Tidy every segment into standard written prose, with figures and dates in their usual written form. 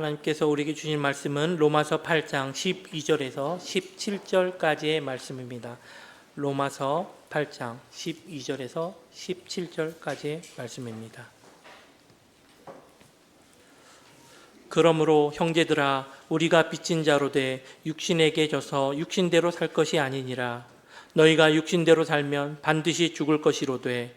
하나님께서 우리에게 주신 말씀은 로마서 8장 12절에서 17절까지의 말씀입니다. 로마서 8장 12절에서 17절까지의 말씀입니다. 그러므로 형제들아 우리가 빚진 자로 돼 육신에게 져서 육신대로 살 것이 아니니라. 너희가 육신대로 살면 반드시 죽을 것이로되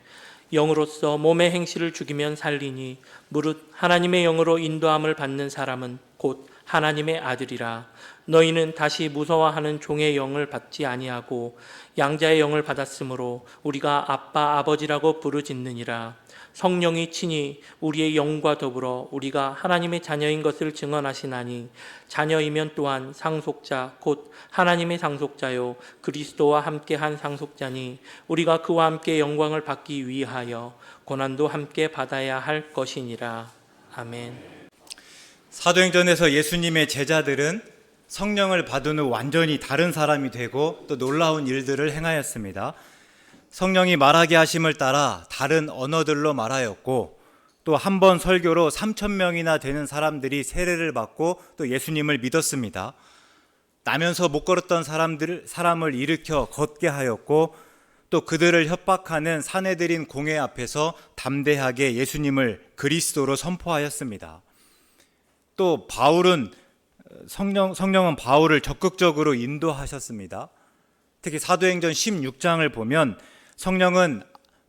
영으로서 몸의 행실을 죽이면 살리니 무릇 하나님의 영으로 인도함을 받는 사람은 곧 하나님의 아들이라. 너희는 다시 무서워하는 종의 영을 받지 아니하고 양자의 영을 받았으므로 우리가 아빠 아버지라고 부르짖느니라. 성령이 친히 우리의 영과 더불어 우리가 하나님의 자녀인 것을 증언하시나니 자녀이면 또한 상속자 곧 하나님의 상속자요 그리스도와 함께한 상속자니 우리가 그와 함께 영광을 받기 위하여 고난도 함께 받아야 할 것이니라. 아멘. 사도행전에서 예수님의 제자들은 성령을 받은 후 완전히 다른 사람이 되고 또 놀라운 일들을 행하였습니다. 성령이 말하게 하심을 따라 다른 언어들로 말하였고 또 한 번 설교로 3,000명이나 되는 사람들이 세례를 받고 또 예수님을 믿었습니다. 나면서 못 걸었던 사람을 일으켜 걷게 하였고 또 그들을 협박하는 사내들인 공회 앞에서 담대하게 예수님을 그리스도로 선포하였습니다. 또 성령은 바울을 적극적으로 인도하셨습니다. 특히 사도행전 16장을 보면 성령은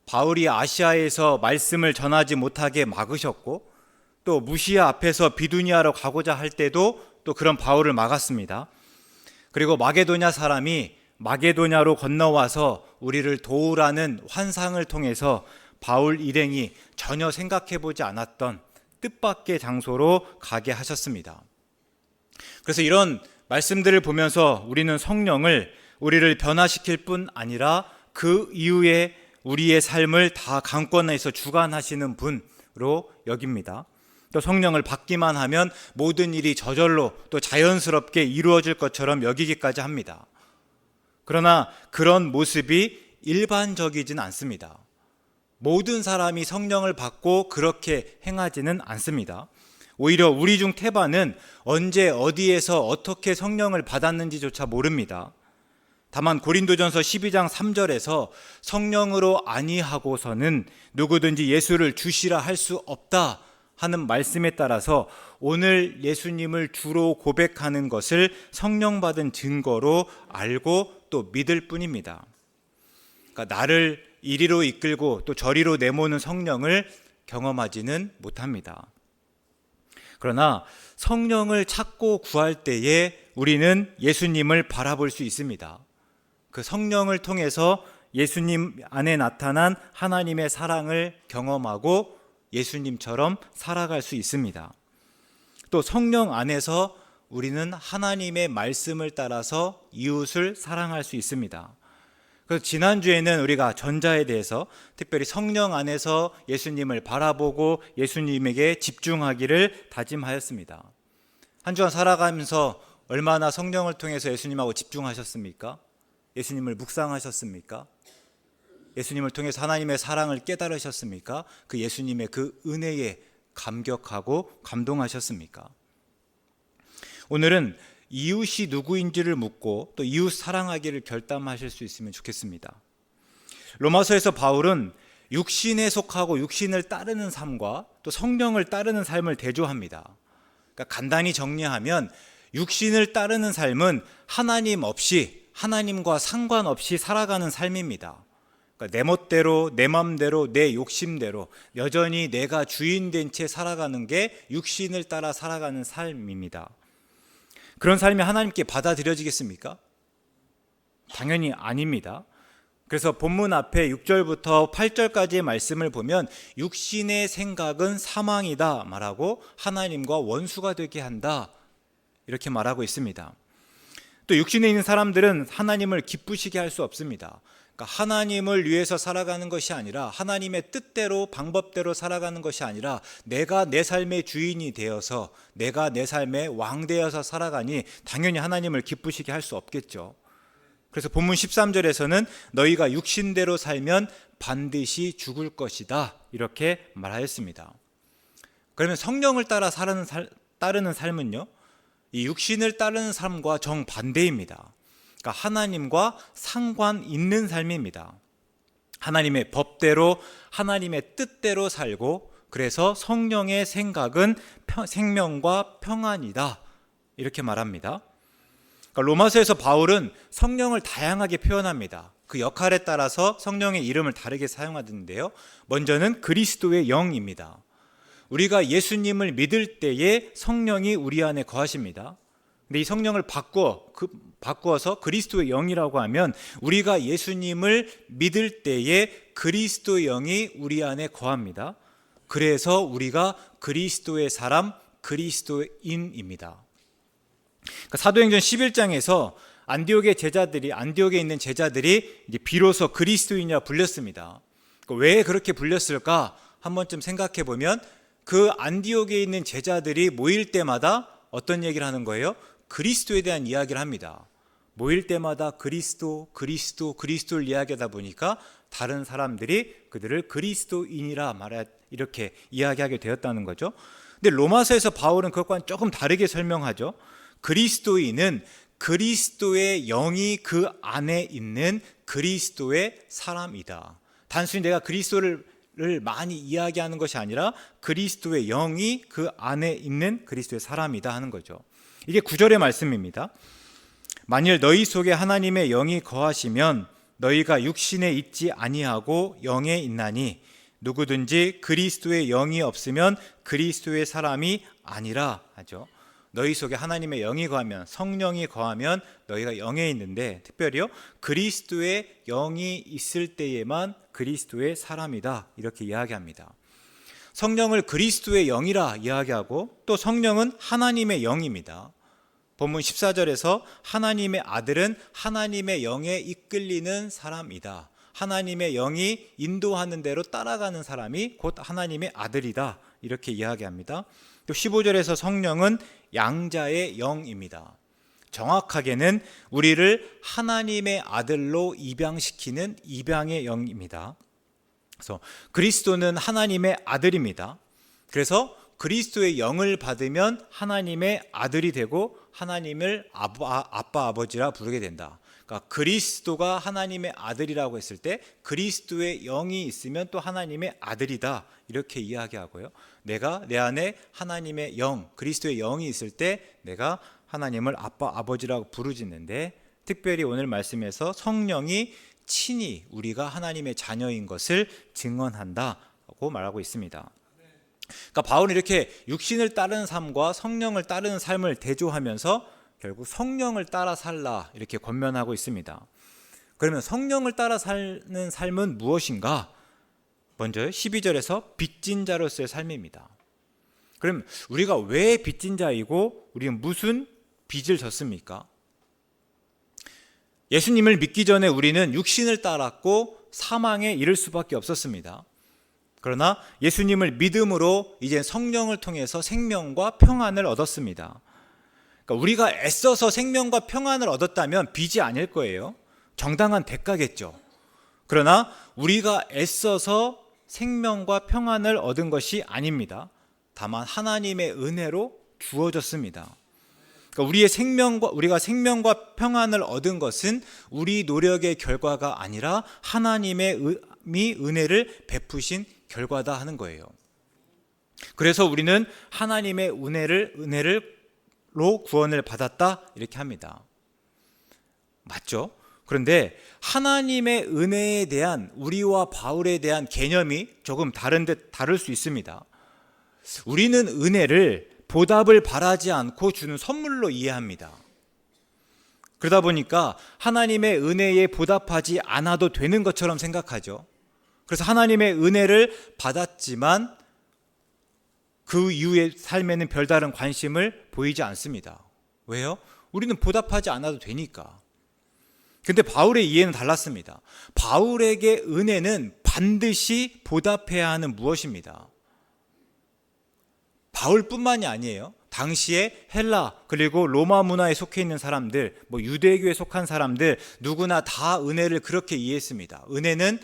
바울이 아시아에서 말씀을 전하지 못하게 막으셨고 또 무시아 앞에서 비두니아로 가고자 할 때도 또 그런 바울을 막았습니다. 그리고 마게도냐 사람이 마게도냐로 건너와서 우리를 도우라는 환상을 통해서 바울 일행이 전혀 생각해보지 않았던 뜻밖의 장소로 가게 하셨습니다. 그래서 이런 말씀들을 보면서 우리는 성령을 우리를 변화시킬 뿐 아니라 그 이후에 우리의 삶을 다 강권해서 주관하시는 분으로 여깁니다. 또 성령을 받기만 하면 모든 일이 저절로 또 자연스럽게 이루어질 것처럼 여기기까지 합니다. 그러나 그런 모습이 일반적이진 않습니다. 모든 사람이 성령을 받고 그렇게 행하지는 않습니다. 오히려 우리 중 태반은 언제 어디에서 어떻게 성령을 받았는지조차 모릅니다. 다만 고린도전서 12장 3절에서 성령으로 아니하고서는 누구든지 예수를 주시라 할 수 없다 하는 말씀에 따라서 오늘 예수님을 주로 고백하는 것을 성령 받은 증거로 알고 또 믿을 뿐입니다. 그러니까 나를 이리로 이끌고 또 저리로 내모는 성령을 경험하지는 못합니다. 그러나 성령을 찾고 구할 때에 우리는 예수님을 바라볼 수 있습니다. 그 성령을 통해서 예수님 안에 나타난 하나님의 사랑을 경험하고 예수님처럼 살아갈 수 있습니다. 또 성령 안에서 우리는 하나님의 말씀을 따라서 이웃을 사랑할 수 있습니다. 그래서 지난주에는 우리가 전자에 대해서 특별히 성령 안에서 예수님을 바라보고 예수님에게 집중하기를 다짐하였습니다. 한 주간 살아가면서 얼마나 성령을 통해서 예수님하고 집중하셨습니까? 예수님을 묵상하셨습니까? 예수님을 통해서 하나님의 사랑을 깨달으셨습니까? 그 예수님의 그 은혜에 감격하고 감동하셨습니까? 오늘은 이웃이 누구인지를 묻고 또 이웃 사랑하기를 결단하실 수 있으면 좋겠습니다. 로마서에서 바울은 육신에 속하고 육신을 따르는 삶과 또 성령을 따르는 삶을 대조합니다. 그러니까 간단히 정리하면 육신을 따르는 삶은 하나님 없이 하나님과 상관없이 살아가는 삶입니다. 그러니까 내 멋대로 내 마음대로 내 욕심대로 여전히 내가 주인 된 채 살아가는 게 육신을 따라 살아가는 삶입니다. 그런 삶이 하나님께 받아들여지겠습니까? 당연히 아닙니다. 그래서 본문 앞에 6절부터 8절까지의 말씀을 보면 육신의 생각은 사망이다 말하고 하나님과 원수가 되게 한다 이렇게 말하고 있습니다. 또 육신에 있는 사람들은 하나님을 기쁘시게 할 수 없습니다. 그러니까 하나님을 위해서 살아가는 것이 아니라 하나님의 뜻대로 방법대로 살아가는 것이 아니라 내가 내 삶의 주인이 되어서 내가 내 삶의 왕 되어서 살아가니 당연히 하나님을 기쁘시게 할 수 없겠죠. 그래서 본문 13절에서는 너희가 육신대로 살면 반드시 죽을 것이다 이렇게 말하였습니다. 그러면 성령을 따라 따르는 삶은요, 이 육신을 따르는 삶과 정반대입니다. 그러니까 하나님과 상관 있는 삶입니다. 하나님의 법대로, 하나님의 뜻대로 살고, 그래서 성령의 생각은 생명과 평안이다, 이렇게 말합니다. 그러니까 로마서에서 바울은 성령을 다양하게 표현합니다. 그 역할에 따라서 성령의 이름을 다르게 사용하는데요, 먼저는 그리스도의 영입니다. 우리가 예수님을 믿을 때에 성령이 우리 안에 거하십니다. 근데 이 성령을 바꾸어서 그리스도의 영이라고 하면, 우리가 예수님을 믿을 때에 그리스도의 영이 우리 안에 거합니다. 그래서 우리가 그리스도의 사람, 그리스도인입니다. 그러니까 사도행전 11장에서 안디옥에 있는 제자들이 이제 비로소 그리스도인이라 불렸습니다. 왜 그렇게 불렸을까? 한 번쯤 생각해 보면, 그 안디옥에 있는 제자들이 모일 때마다 어떤 얘기를 하는 거예요? 그리스도에 대한 이야기를 합니다. 모일 때마다 그리스도를 이야기하다 보니까 다른 사람들이 그들을 그리스도인이라 이렇게 이야기하게 되었다는 거죠. 근데 로마서에서 바울은 그것과는 조금 다르게 설명하죠. 그리스도인은 그리스도의 영이 그 안에 있는 그리스도의 사람이다. 단순히 내가 그리스도를 많이 이야기하는 것이 아니라 그리스도의 영이 그 안에 있는 그리스도의 사람이다 하는 거죠. 이게 9절의 말씀입니다. 만일 너희 속에 하나님의 영이 거하시면 너희가 육신에 있지 아니하고 영에 있나니, 누구든지 그리스도의 영이 없으면 그리스도의 사람이 아니라 하죠. 너희 속에 하나님의 영이 거하면, 성령이 거하면 너희가 영에 있는데, 특별히요, 그리스도의 영이 있을 때에만 그리스도의 사람이다, 이렇게 이야기합니다. 성령을 그리스도의 영이라 이야기하고, 또 성령은 하나님의 영입니다. 본문 14절에서 하나님의 아들은 하나님의 영에 이끌리는 사람이다. 하나님의 영이 인도하는 대로 따라가는 사람이 곧 하나님의 아들이다, 이렇게 이야기합니다. 또 15절에서 성령은 양자의 영입니다. 정확하게는 우리를 하나님의 아들로 입양시키는 입양의 영입니다. 그래서 그리스도는 하나님의 아들입니다. 그래서 그리스도의 영을 받으면 하나님의 아들이 되고 하나님을 아빠 아버지라 부르게 된다. 그러니까 그리스도가 하나님의 아들이라고 했을 때 그리스도의 영이 있으면 또 하나님의 아들이다, 이렇게 이야기하고요. 내가 내 안에 하나님의 영, 그리스도의 영이 있을 때 내가 하나님을 아빠 아버지라고 부르짖는데, 특별히 오늘 말씀에서 성령이 친히 우리가 하나님의 자녀인 것을 증언한다고 말하고 있습니다. 그러니까 바울은 이렇게 육신을 따르는 삶과 성령을 따르는 삶을 대조하면서 결국 성령을 따라 살라, 이렇게 권면하고 있습니다. 그러면 성령을 따라 사는 삶은 무엇인가? 먼저 12절에서 빚진 자로서의 삶입니다. 그럼 우리가 왜 빚진 자이고 우리는 무슨 빚을 졌습니까? 예수님을 믿기 전에 우리는 육신을 따랐고 사망에 이를 수밖에 없었습니다. 그러나 예수님을 믿음으로 이제 성령을 통해서 생명과 평안을 얻었습니다. 그러니까 우리가 애써서 생명과 평안을 얻었다면 빚이 아닐 거예요. 정당한 대가겠죠. 그러나 우리가 애써서 생명과 평안을 얻은 것이 아닙니다. 다만 하나님의 은혜로 주어졌습니다. 그러니까 우리가 생명과 평안을 얻은 것은 우리 노력의 결과가 아니라 하나님의 은혜를 베푸신 결과다 하는 거예요. 그래서 우리는 하나님의 은혜로 구원을 받았다, 이렇게 합니다. 맞죠? 그런데 하나님의 은혜에 대한 우리와 바울에 대한 개념이 조금 다를 수 있습니다. 우리는 은혜를 보답을 바라지 않고 주는 선물로 이해합니다. 그러다 보니까 하나님의 은혜에 보답하지 않아도 되는 것처럼 생각하죠. 그래서 하나님의 은혜를 받았지만 그 이후의 삶에는 별다른 관심을 보이지 않습니다. 왜요? 우리는 보답하지 않아도 되니까. 근데 바울의 이해는 달랐습니다. 바울에게 은혜는 반드시 보답해야 하는 무엇입니다. 바울뿐만이 아니에요. 당시에 헬라 그리고 로마 문화에 속해 있는 사람들, 유대교에 속한 사람들 누구나 다 은혜를 그렇게 이해했습니다. 은혜는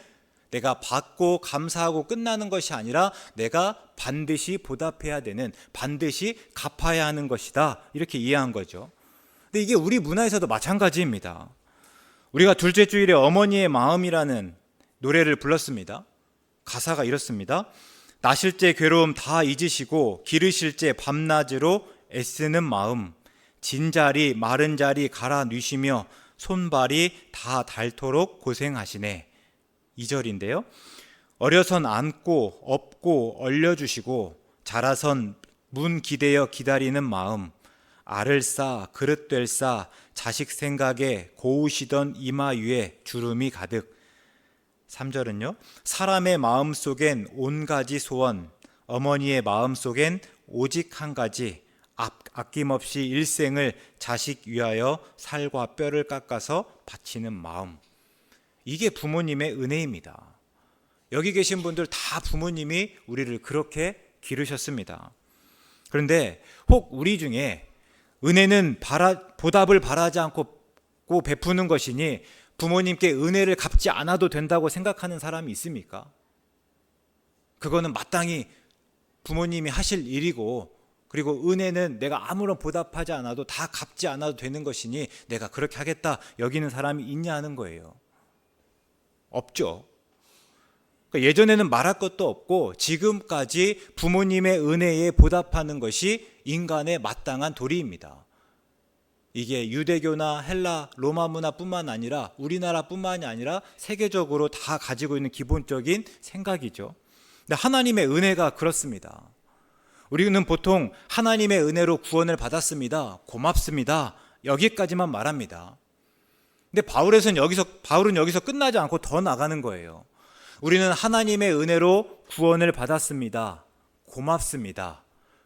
내가 받고 감사하고 끝나는 것이 아니라 내가 반드시 보답해야 되는, 반드시 갚아야 하는 것이다, 이렇게 이해한 거죠. 근데 이게 우리 문화에서도 마찬가지입니다. 우리가 둘째 주일에 어머니의 마음이라는 노래를 불렀습니다. 가사가 이렇습니다. 나실 때 괴로움 다 잊으시고 기르실 때 밤낮으로 애쓰는 마음, 진자리 마른 자리 갈아 누시며 손발이 다 닳도록 고생하시네. 2절인데요. 어려선 안고 업고 얼려주시고 자라선 문 기대어 기다리는 마음, 알을 싸 그릇 될 싸 자식 생각에 고우시던 이마 위에 주름이 가득. 3절은요. 사람의 마음 속엔 온 가지 소원, 어머니의 마음 속엔 오직 한 가지, 아낌없이 일생을 자식 위하여 살과 뼈를 깎아서 바치는 마음. 이게 부모님의 은혜입니다. 여기 계신 분들 다 부모님이 우리를 그렇게 기르셨습니다. 그런데 혹 우리 중에 은혜는 보답을 바라지 않고 베푸는 것이니 부모님께 은혜를 갚지 않아도 된다고 생각하는 사람이 있습니까? 그거는 마땅히 부모님이 하실 일이고, 그리고 은혜는 내가 아무런 보답하지 않아도 다 갚지 않아도 되는 것이니 내가 그렇게 하겠다 여기는 사람이 있냐 하는 거예요. 없죠. 그러니까 예전에는 말할 것도 없고 지금까지 부모님의 은혜에 보답하는 것이 인간의 마땅한 도리입니다. 이게 유대교나 헬라, 로마 문화뿐만 아니라 우리나라뿐만이 아니라 세계적으로 다 가지고 있는 기본적인 생각이죠. 근데 하나님의 은혜가 그렇습니다. 우리는 보통 하나님의 은혜로 구원을 받았습니다, 고맙습니다, 여기까지만 말합니다. 근데 바울은 여기서 끝나지 않고 더 나가는 거예요. 우리는 하나님의 은혜로 구원을 받았습니다, 고맙습니다.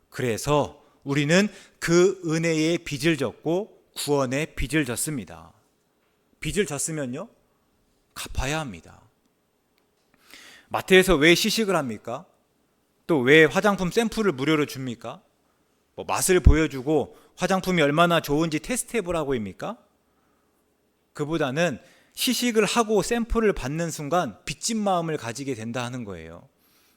그래서 우리는 그 은혜의 빚을 졌고 구원의 빚을 졌습니다. 빚을 졌으면요, 갚아야 합니다. 마트에서 왜 시식을 합니까? 또 왜 화장품 샘플을 무료로 줍니까? 맛을 보여주고 화장품이 얼마나 좋은지 테스트해보라고 입니까? 그보다는 시식을 하고 샘플을 받는 순간 빚진 마음을 가지게 된다 하는 거예요.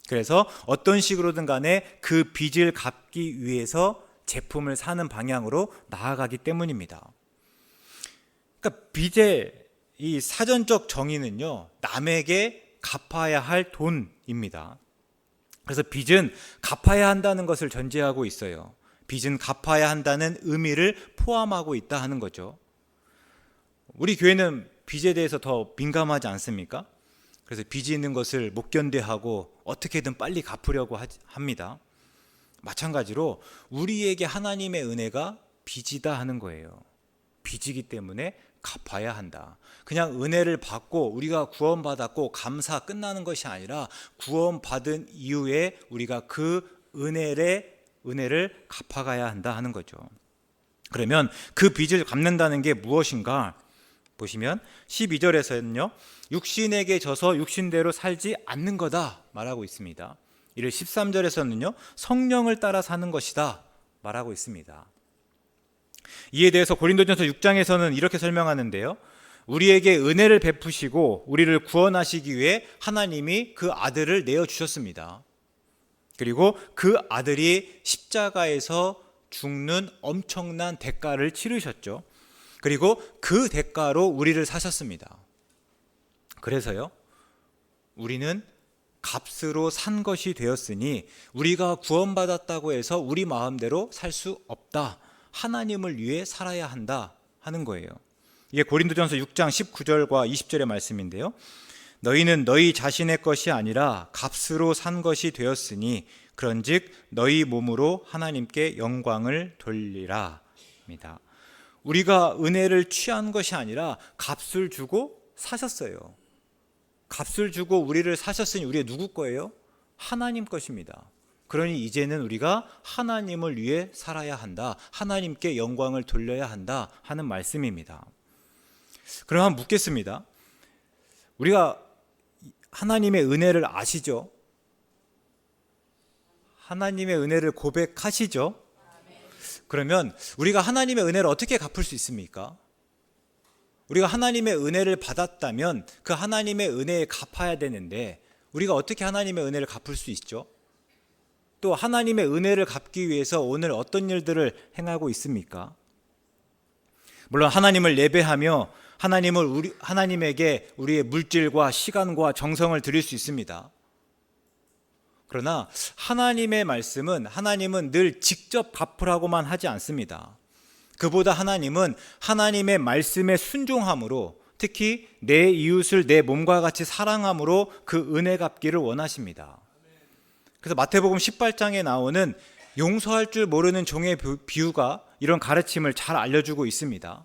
그래서 어떤 식으로든 간에 그 빚을 갚기 위해서 제품을 사는 방향으로 나아가기 때문입니다. 그러니까 빚의 이 사전적 정의는요, 남에게 갚아야 할 돈입니다. 그래서 빚은 갚아야 한다는 것을 전제하고 있어요. 빚은 갚아야 한다는 의미를 포함하고 있다 하는 거죠. 우리 교회는 빚에 대해서 더 민감하지 않습니까? 그래서 빚이 있는 것을 못 견뎌하고 어떻게든 빨리 갚으려고 합니다. 마찬가지로 우리에게 하나님의 은혜가 빚이다 하는 거예요. 빚이기 때문에 갚아야 한다. 그냥 은혜를 받고 우리가 구원받았고 감사 끝나는 것이 아니라 구원받은 이후에 우리가 그 은혜를 갚아가야 한다 하는 거죠. 그러면 그 빚을 갚는다는 게 무엇인가? 보시면 12절에서는요, 육신에게 져서 육신대로 살지 않는 거다 말하고 있습니다. 이를 13절에서는요, 성령을 따라 사는 것이다 말하고 있습니다. 이에 대해서 고린도전서 6장에서는 이렇게 설명하는데요, 우리에게 은혜를 베푸시고 우리를 구원하시기 위해 하나님이 그 아들을 내어주셨습니다. 그리고 그 아들이 십자가에서 죽는 엄청난 대가를 치르셨죠. 그리고 그 대가로 우리를 사셨습니다. 그래서요, 우리는 값으로 산 것이 되었으니 우리가 구원받았다고 해서 우리 마음대로 살 수 없다. 하나님을 위해 살아야 한다 하는 거예요. 이게 고린도전서 6장 19절과 20절의 말씀인데요. 너희는 너희 자신의 것이 아니라 값으로 산 것이 되었으니 그런즉 너희 몸으로 하나님께 영광을 돌리라 입니다. 우리가 은혜를 취한 것이 아니라 값을 주고 사셨어요. 값을 주고 우리를 사셨으니 우리의 누구 거예요? 하나님 것입니다. 그러니 이제는 우리가 하나님을 위해 살아야 한다, 하나님께 영광을 돌려야 한다 하는 말씀입니다. 그럼 한번 묻겠습니다. 우리가 하나님의 은혜를 아시죠? 하나님의 은혜를 고백하시죠? 그러면 우리가 하나님의 은혜를 어떻게 갚을 수 있습니까? 우리가 하나님의 은혜를 받았다면 그 하나님의 은혜에 갚아야 되는데 우리가 어떻게 하나님의 은혜를 갚을 수 있죠? 또 하나님의 은혜를 갚기 위해서 오늘 어떤 일들을 행하고 있습니까? 물론 하나님을 예배하며 하나님에게 우리의 물질과 시간과 정성을 드릴 수 있습니다. 그러나 하나님의 말씀은 하나님은 늘 직접 갚으라고만 하지 않습니다. 그보다 하나님은 하나님의 말씀에 순종함으로, 특히 내 이웃을 내 몸과 같이 사랑함으로 그 은혜 갚기를 원하십니다. 그래서 마태복음 18장에 나오는 용서할 줄 모르는 종의 비유가 이런 가르침을 잘 알려주고 있습니다.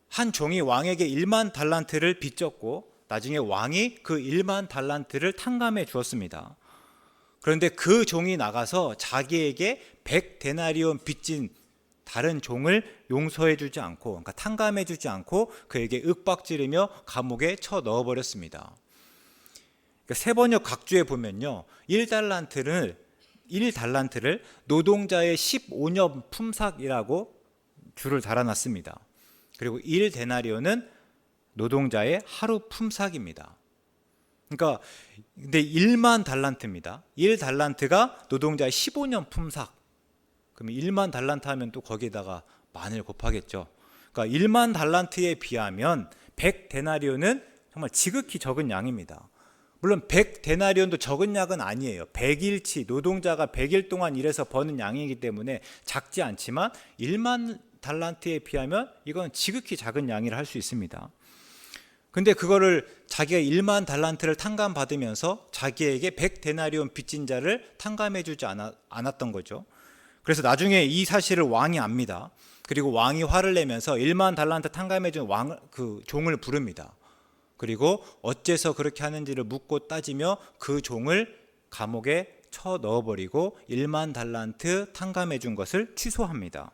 한 종이 왕에게 1만 달란트를 빚졌고 나중에 왕이 그 1만 달란트를 탕감해 주었습니다. 그런데 그 종이 나가서 자기에게 100데나리온 빚진 다른 종을 용서해 주지 않고, 그러니까 탕감해 주지 않고 그에게 윽박지르며 감옥에 쳐 넣어버렸습니다. 그러니까 세번역 각주에 보면요, 1달란트를 노동자의 15년 품삯이라고 줄을 달아놨습니다. 그리고 1데나리온은 노동자의 하루 품삯입니다. 그러니까 근데 1만 달란트입니다. 1달란트가 노동자의 15년 품삯. 그럼 1만 달란트 하면 또 거기에다가 만을 곱하겠죠. 그러니까 1만 달란트에 비하면 100데나리온은 정말 지극히 적은 양입니다. 물론 100데나리온도 적은 양은 아니에요. 100일치, 노동자가 100일 동안 일해서 버는 양이기 때문에 작지 않지만 1만 달란트에 비하면 이건 지극히 작은 양이라 할 수 있습니다. 근데 그거를 자기가 1만 달란트를 탕감받으면서 자기에게 100데나리온 빚진 자를 탕감해 주지 않았던 거죠. 그래서 나중에 이 사실을 왕이 압니다. 그리고 왕이 화를 내면서 1만 달란트 탕감해 준 그 종을 부릅니다. 그리고 어째서 그렇게 하는지를 묻고 따지며 그 종을 감옥에 쳐 넣어버리고 1만 달란트 탕감해 준 것을 취소합니다.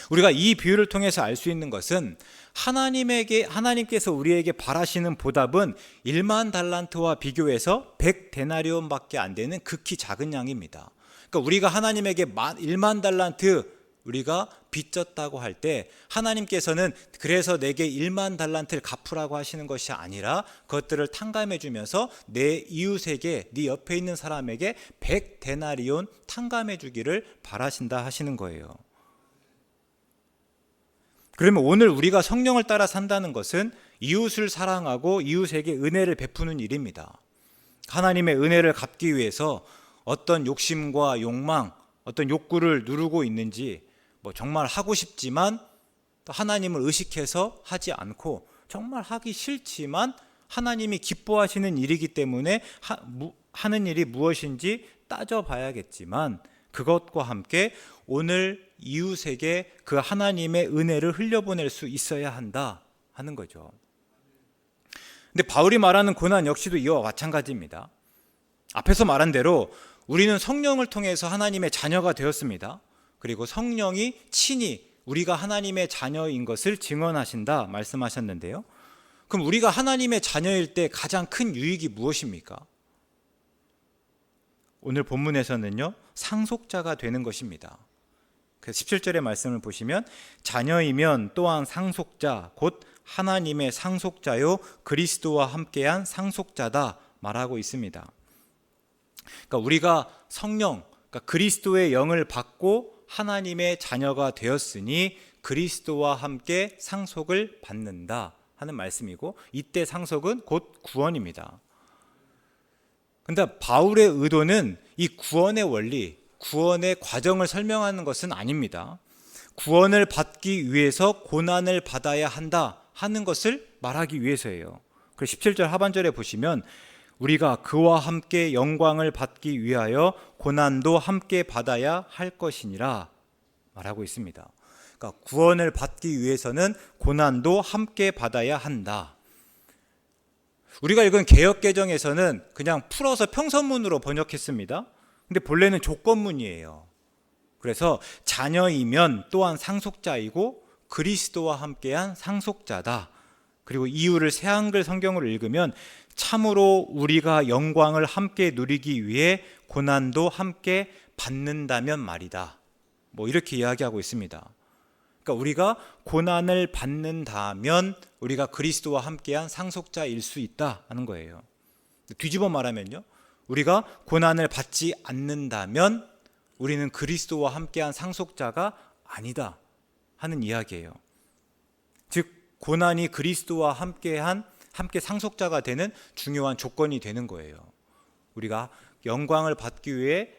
우리가 이 비유를 통해서 알 수 있는 것은 하나님께서 우리에게 바라시는 보답은 1만 달란트와 비교해서 100데나리온밖에 안 되는 극히 작은 양입니다. 그러니까 우리가 하나님에게 1만 달란트 우리가 빚졌다고 할 때 하나님께서는 그래서 내게 1만 달란트를 갚으라고 하시는 것이 아니라 그것들을 탕감해 주면서 내 이웃에게, 네 옆에 있는 사람에게 100데나리온 탕감해 주기를 바라신다 하시는 거예요. 그러면 오늘 우리가 성령을 따라 산다는 것은 이웃을 사랑하고 이웃에게 은혜를 베푸는 일입니다. 하나님의 은혜를 갚기 위해서 어떤 욕심과 욕망, 어떤 욕구를 누르고 있는지, 정말 하고 싶지만 하나님을 의식해서 하지 않고, 정말 하기 싫지만 하나님이 기뻐하시는 일이기 때문에 하는 일이 무엇인지 따져봐야겠지만, 그것과 함께 오늘 이웃에게 그 하나님의 은혜를 흘려보낼 수 있어야 한다 하는 거죠. 근데 바울이 말하는 고난 역시도 이와 마찬가지입니다. 앞에서 말한 대로 우리는 성령을 통해서 하나님의 자녀가 되었습니다. 그리고 성령이 친히 우리가 하나님의 자녀인 것을 증언하신다 말씀하셨는데요. 그럼 우리가 하나님의 자녀일 때 가장 큰 유익이 무엇입니까? 오늘 본문에서는요, 상속자가 되는 것입니다. 그래서 17절의 말씀을 보시면 자녀이면 또한 상속자, 곧 하나님의 상속자요 그리스도와 함께한 상속자다 말하고 있습니다. 그러니까 우리가 성령, 그러니까 그리스도의 영을 받고 하나님의 자녀가 되었으니 그리스도와 함께 상속을 받는다 하는 말씀이고, 이때 상속은 곧 구원입니다. 그런데 바울의 의도는 이 구원의 원리, 구원의 과정을 설명하는 것은 아닙니다. 구원을 받기 위해서 고난을 받아야 한다 하는 것을 말하기 위해서예요. 그래서 17절 하반절에 보시면 우리가 그와 함께 영광을 받기 위하여 고난도 함께 받아야 할 것이니라 말하고 있습니다. 그러니까 구원을 받기 위해서는 고난도 함께 받아야 한다. 우리가 읽은 개역개정에서는 그냥 풀어서 평서문으로 번역했습니다. 근데 본래는 조건문이에요. 그래서 자녀이면 또한 상속자이고 그리스도와 함께한 상속자다. 그리고 이유를 새한글 성경으로 읽으면 참으로 우리가 영광을 함께 누리기 위해 고난도 함께 받는다면 말이다. 이렇게 이야기하고 있습니다. 그러니까 우리가 고난을 받는다면 우리가 그리스도와 함께한 상속자일 수 있다 하는 거예요. 뒤집어 말하면요, 우리가 고난을 받지 않는다면 우리는 그리스도와 함께한 상속자가 아니다 하는 이야기예요. 즉 고난이 그리스도와 함께 상속자가 되는 중요한 조건이 되는 거예요. 우리가 영광을 받기 위해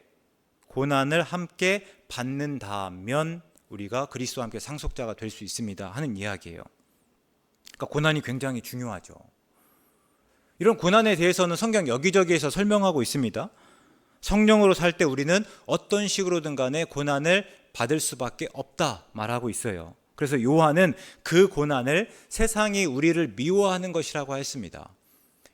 고난을 함께 받는다면 우리가 그리스도와 함께 상속자가 될 수 있습니다 하는 이야기예요. 그러니까 고난이 굉장히 중요하죠. 이런 고난에 대해서는 성경 여기저기에서 설명하고 있습니다. 성령으로 살 때 우리는 어떤 식으로든 간에 고난을 받을 수밖에 없다 말하고 있어요. 그래서 요한은 그 고난을 세상이 우리를 미워하는 것이라고 했습니다.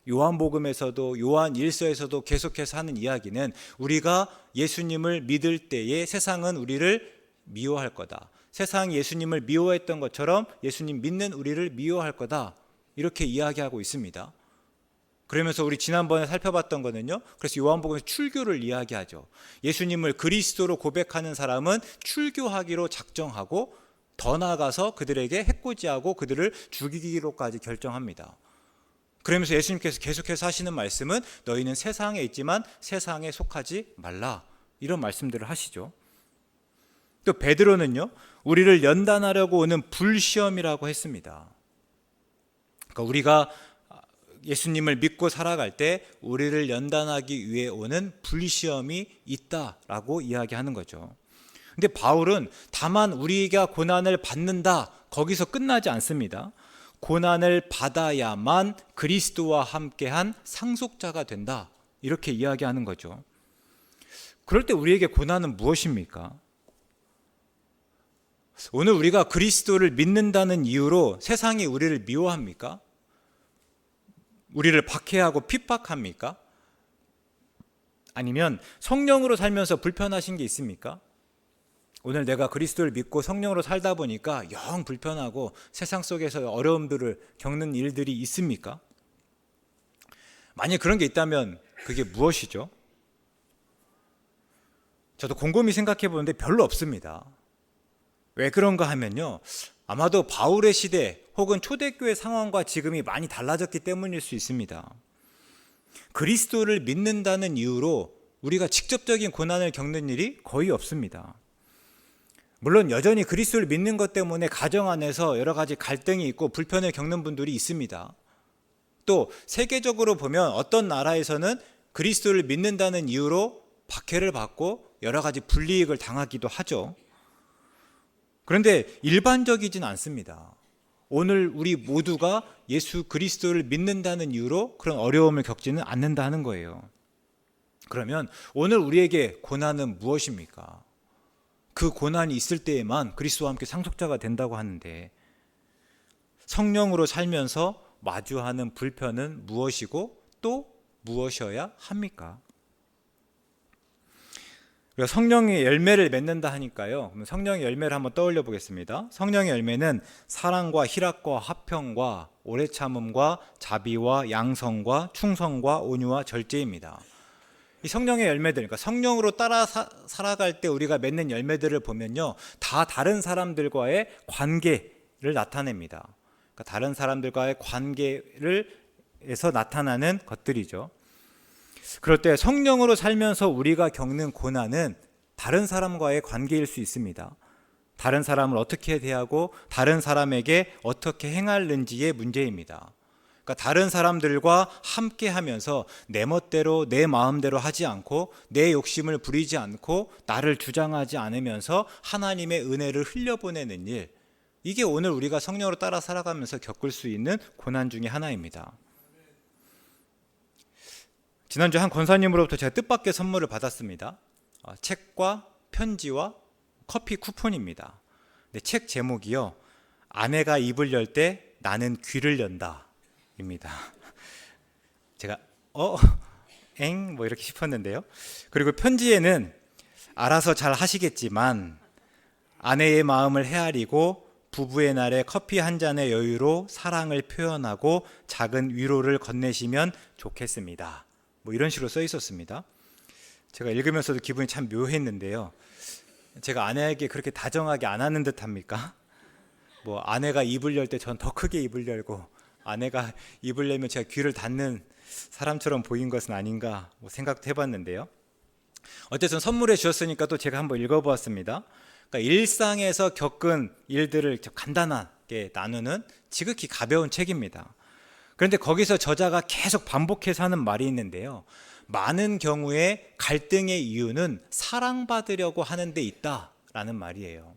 요한복음에서도 요한 1서에서도 계속해서 하는 이야기는 우리가 예수님을 믿을 때에 세상은 우리를 미워할 거다. 세상이 예수님을 미워했던 것처럼 예수님 믿는 우리를 미워할 거다. 이렇게 이야기하고 있습니다. 그러면서 우리 지난번에 살펴봤던 거는요, 그래서 요한복음에서 출교를 이야기하죠. 예수님을 그리스도로 고백하는 사람은 출교하기로 작정하고 더 나아가서 그들에게 해코지하고 그들을 죽이기로까지 결정합니다. 그러면서 예수님께서 계속해서 하시는 말씀은 너희는 세상에 있지만 세상에 속하지 말라, 이런 말씀들을 하시죠. 또 베드로는요, 우리를 연단하려고 오는 불시험이라고 했습니다. 그러니까 우리가 예수님을 믿고 살아갈 때 우리를 연단하기 위해 오는 불시험이 있다라고 이야기하는 거죠. 근데 바울은 다만 우리가 고난을 받는다, 거기서 끝나지 않습니다. 고난을 받아야만 그리스도와 함께한 상속자가 된다, 이렇게 이야기하는 거죠. 그럴 때 우리에게 고난은 무엇입니까? 오늘 우리가 그리스도를 믿는다는 이유로 세상이 우리를 미워합니까? 우리를 박해하고 핍박합니까? 아니면 성령으로 살면서 불편하신 게 있습니까? 오늘 내가 그리스도를 믿고 성령으로 살다 보니까 영 불편하고 세상 속에서 어려움들을 겪는 일들이 있습니까? 만약 그런 게 있다면 그게 무엇이죠? 저도 곰곰이 생각해 보는데 별로 없습니다. 왜 그런가 하면요, 아마도 바울의 시대 혹은 초대교회 상황과 지금이 많이 달라졌기 때문일 수 있습니다. 그리스도를 믿는다는 이유로 우리가 직접적인 고난을 겪는 일이 거의 없습니다. 물론 여전히 그리스도를 믿는 것 때문에 가정 안에서 여러 가지 갈등이 있고 불편을 겪는 분들이 있습니다. 또 세계적으로 보면 어떤 나라에서는 그리스도를 믿는다는 이유로 박해를 받고 여러 가지 불이익을 당하기도 하죠. 그런데 일반적이진 않습니다. 오늘 우리 모두가 예수 그리스도를 믿는다는 이유로 그런 어려움을 겪지는 않는다 하는 거예요. 그러면 오늘 우리에게 고난은 무엇입니까? 그 고난이 있을 때에만 그리스도와 함께 상속자가 된다고 하는데, 성령으로 살면서 마주하는 불편은 무엇이고 또 무엇이어야 합니까? 우리가 성령의 열매를 맺는다 하니까요, 그럼 성령의 열매를 한번 떠올려 보겠습니다. 성령의 열매는 사랑과 희락과 화평과 오래 참음과 자비와 양성과 충성과 온유와 절제입니다. 이 성령의 열매들, 그러니까 성령으로 따라 살아갈 때 우리가 맺는 열매들을 보면요, 다 다른 사람들과의 관계를 나타냅니다. 그러니까 다른 사람들과의 관계에서 나타나는 것들이죠. 그럴 때 성령으로 살면서 우리가 겪는 고난은 다른 사람과의 관계일 수 있습니다. 다른 사람을 어떻게 대하고 다른 사람에게 어떻게 행하는지의 문제입니다. 그러니까 다른 사람들과 함께 하면서 내 멋대로 내 마음대로 하지 않고 내 욕심을 부리지 않고 나를 주장하지 않으면서 하나님의 은혜를 흘려보내는 일, 이게 오늘 우리가 성령으로 따라 살아가면서 겪을 수 있는 고난 중에 하나입니다. 지난주 한 권사님으로부터 제가 뜻밖의 선물을 받았습니다. 책과 편지와 커피 쿠폰입니다. 근데 책 제목이요, 아내가 입을 열 때 나는 귀를 연다 입니다. 제가 뭐 이렇게 싶었는데요. 그리고 편지에는 알아서 잘 하시겠지만 아내의 마음을 헤아리고 부부의 날에 커피 한 잔의 여유로 사랑을 표현하고 작은 위로를 건네시면 좋겠습니다. 뭐 이런 식으로 써 있었습니다. 제가 읽으면서도 기분이 참 묘했는데요. 제가 아내에게 그렇게 다정하게 안 하는 듯 합니까? 뭐 아내가 입을 열 때 전 더 크게 입을 열고 아내가 입을 열면 제가 귀를 닫는 사람처럼 보인 것은 아닌가 뭐 생각도 해봤는데요. 어쨌든 선물해 주셨으니까 또 제가 한번 읽어보았습니다. 그러니까 일상에서 겪은 일들을 간단하게 나누는 지극히 가벼운 책입니다. 그런데 거기서 저자가 계속 반복해서 하는 말이 있는데요. 많은 경우에 갈등의 이유는 사랑받으려고 하는 데 있다라는 말이에요.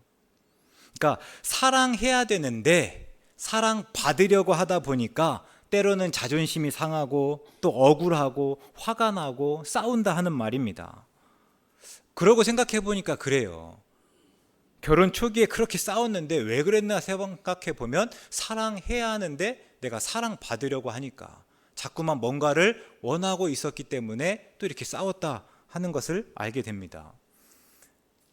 그러니까 사랑해야 되는데 사랑받으려고 하다 보니까 때로는 자존심이 상하고 또 억울하고 화가 나고 싸운다 하는 말입니다. 그러고 생각해 보니까 그래요. 결혼 초기에 그렇게 싸웠는데 왜 그랬나 생각해 보면 사랑해야 하는데 내가 사랑받으려고 하니까 자꾸만 뭔가를 원하고 있었기 때문에 또 이렇게 싸웠다 하는 것을 알게 됩니다.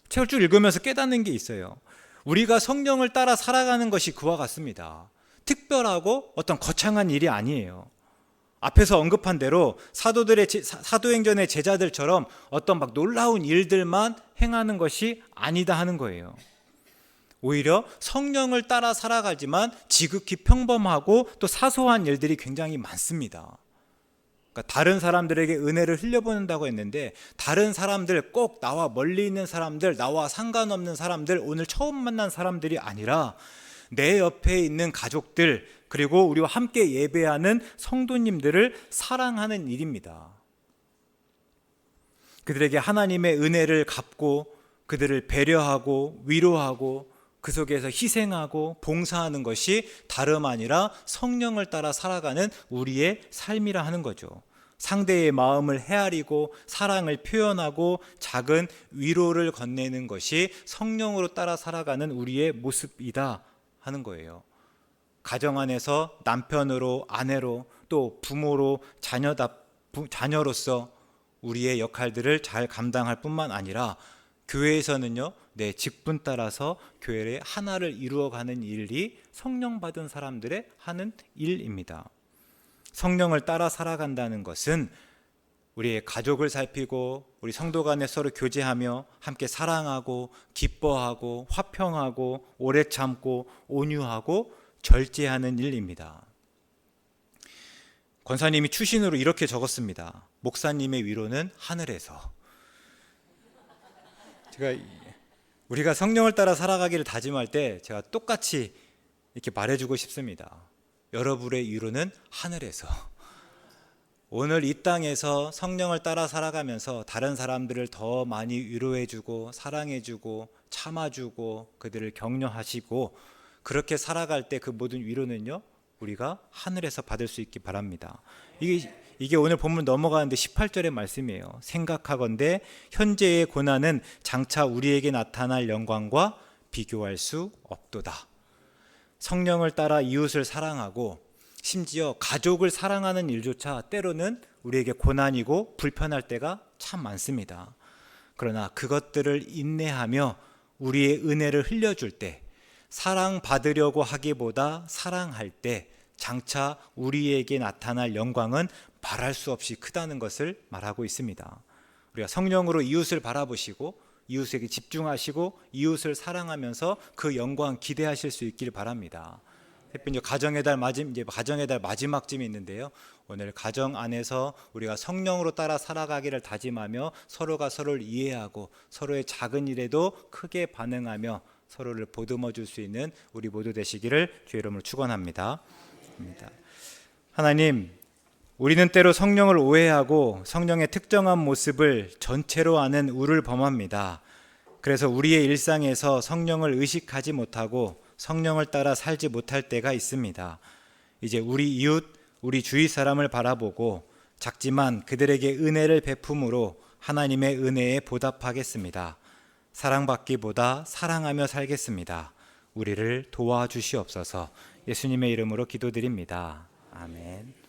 책을 쭉 읽으면서 깨닫는 게 있어요. 우리가 성령을 따라 살아가는 것이 그와 같습니다. 특별하고 어떤 거창한 일이 아니에요. 앞에서 언급한 대로 사도행전의 제자들처럼 어떤 막 놀라운 일들만 행하는 것이 아니다 하는 거예요. 오히려 성령을 따라 살아가지만 지극히 평범하고 또 사소한 일들이 굉장히 많습니다. 그러니까 다른 사람들에게 은혜를 흘려보낸다고 했는데 다른 사람들, 꼭 나와 멀리 있는 사람들, 나와 상관없는 사람들, 오늘 처음 만난 사람들이 아니라 내 옆에 있는 가족들, 그리고 우리와 함께 예배하는 성도님들을 사랑하는 일입니다. 그들에게 하나님의 은혜를 갚고 그들을 배려하고 위로하고 그 속에서 희생하고 봉사하는 것이 다름 아니라 성령을 따라 살아가는 우리의 삶이라 하는 거죠. 상대의 마음을 헤아리고 사랑을 표현하고 작은 위로를 건네는 것이 성령으로 따라 살아가는 우리의 모습이다 하는 거예요. 가정 안에서 남편으로, 아내로, 또 부모로, 자녀로서 우리의 역할들을 잘 감당할 뿐만 아니라 교회에서는요, 내 직분 따라서 교회의 하나를 이루어가는 일이 성령 받은 사람들의 하는 일입니다. 성령을 따라 살아간다는 것은 우리의 가족을 살피고 우리 성도 간에 서로 교제하며 함께 사랑하고 기뻐하고 화평하고 오래 참고 온유하고 절제하는 일입니다. 권사님이 추신으로 이렇게 적었습니다. 목사님의 위로는 하늘에서. 제가 우리가 성령을 따라 살아가기를 다짐할 때 제가 똑같이 이렇게 말해주고 싶습니다. 여러분의 위로는 하늘에서. 오늘 이 땅에서 성령을 따라 살아가면서 다른 사람들을 더 많이 위로해주고 사랑해주고 참아주고 그들을 격려하시고 그렇게 살아갈 때 그 모든 위로는요, 우리가 하늘에서 받을 수 있기 바랍니다. 이게 오늘 본문 넘어가는데 18절의 말씀이에요. 생각하건대 현재의 고난은 장차 우리에게 나타날 영광과 비교할 수 없도다. 성령을 따라 이웃을 사랑하고 심지어 가족을 사랑하는 일조차 때로는 우리에게 고난이고 불편할 때가 참 많습니다. 그러나 그것들을 인내하며 우리의 은혜를 흘려줄 때, 사랑받으려고 하기보다 사랑할 때 장차 우리에게 나타날 영광은 말할 수 없이 크다는 것을 말하고 있습니다. 우리가 성령으로 이웃을 바라보시고 이웃에게 집중하시고 이웃을 사랑하면서 그 영광 기대하실 수 있길 바랍니다. 이제 가정의 달 마지막쯤이 있는데요. 오늘 가정 안에서 우리가 성령으로 따라 살아가기를 다짐하며 서로가 서로를 이해하고 서로의 작은 일에도 크게 반응하며 서로를 보듬어 줄 수 있는 우리 모두 되시기를 주의 이름으로 축원합니다. 하나님, 우리는 때로 성령을 오해하고 성령의 특정한 모습을 전체로 아는 우를 범합니다. 그래서 우리의 일상에서 성령을 의식하지 못하고 성령을 따라 살지 못할 때가 있습니다. 이제 우리 이웃, 우리 주위 사람을 바라보고 작지만 그들에게 은혜를 베품으로 하나님의 은혜에 보답하겠습니다. 사랑받기보다 사랑하며 살겠습니다. 우리를 도와주시옵소서. 예수님의 이름으로 기도드립니다. 아멘.